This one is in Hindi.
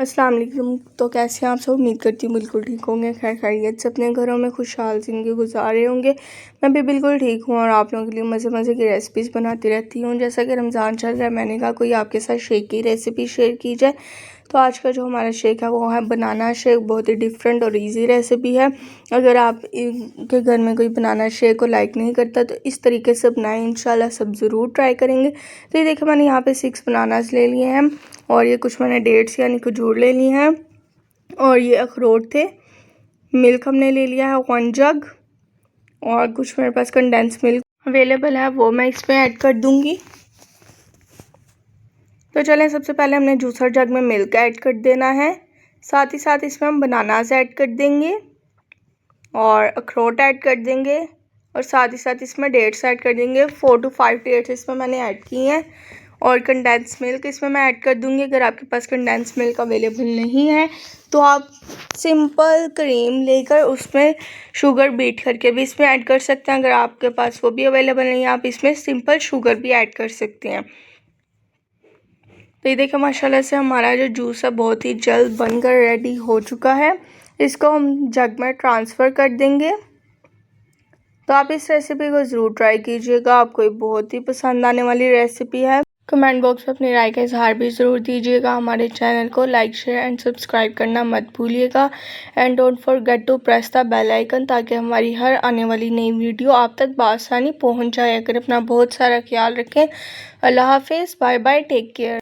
अस्सलाम वालेकुम। तो कैसे हैं आप सब? उम्मीद करती हूँ बिल्कुल ठीक होंगे, खैर खैरियत से अपने घरों में खुशहाल ज़िंदगी गुजार रहे होंगे। मैं भी बिल्कुल ठीक हूँ और आप लोगों के लिए मज़े मज़े की रेसिपीज़ बनाती रहती हूँ। जैसा कि रमज़ान चल रहा है, मैंने कहा कोई आपके साथ शेक की रेसिपी शेयर की जाए। तो आज का जो हमारा शेक है वो है बनाना शेक। बहुत ही डिफरेंट और इजी रेसिपी है। अगर आप के घर में कोई बनाना शेक को लाइक नहीं करता तो इस तरीके से बनाएं, इंशाल्लाह सब ज़रूर ट्राई करेंगे। तो ये देखिए, मैंने यहाँ पे 6 बनानास ले लिए हैं और ये कुछ मैंने डेट्स यानी खजूर ले ली हैं और ये अखरोट थे। मिल्क हमने ले लिया है 1 जग और कुछ मेरे पास कंडेंस मिल्क अवेलेबल है, वो मैं इसमें ऐड कर दूँगी। तो चलें, सबसे पहले हमने जूसर जग में मिल्क ऐड कर देना है, साथ ही साथ इसमें हम बनानास ऐड कर देंगे और अखरोट ऐड कर देंगे और साथ ही साथ इसमें डेट्स ऐड कर देंगे। 4 to 5 डेट्स इसमें मैंने ऐड की हैं और कंडेंस मिल्क इसमें मैं ऐड कर दूंगी। अगर आपके पास कंडेंस मिल्क अवेलेबल नहीं है तो आप सिंपल क्रीम लेकर उसमें शुगर बीट करके भी इसमें ऐड कर सकते हैं। अगर आपके पास वो भी अवेलेबल नहीं है, आप इसमें सिंपल शुगर भी ऐड कर सकते हैं। तो ये देखिए, माशाल्लाह से हमारा जो जूस है बहुत ही जल्द बनकर रेडी हो चुका है। इसको हम जग में ट्रांसफ़र कर देंगे। तो आप इस रेसिपी को ज़रूर ट्राई कीजिएगा, आपको ये बहुत ही पसंद आने वाली रेसिपी है। कमेंट बॉक्स में अपनी राय का इजहार भी ज़रूर दीजिएगा। हमारे चैनल को लाइक शेयर एंड सब्सक्राइब करना मत भूलिएगा and don't forget to press the bell icon, ताकि हमारी हर आने वाली नई वीडियो आप तक बआसानी पहुंच जाए। अगर अपना बहुत सारा ख्याल रखें। अल्लाह हाफिज़, बाय बाय, टेक केयर।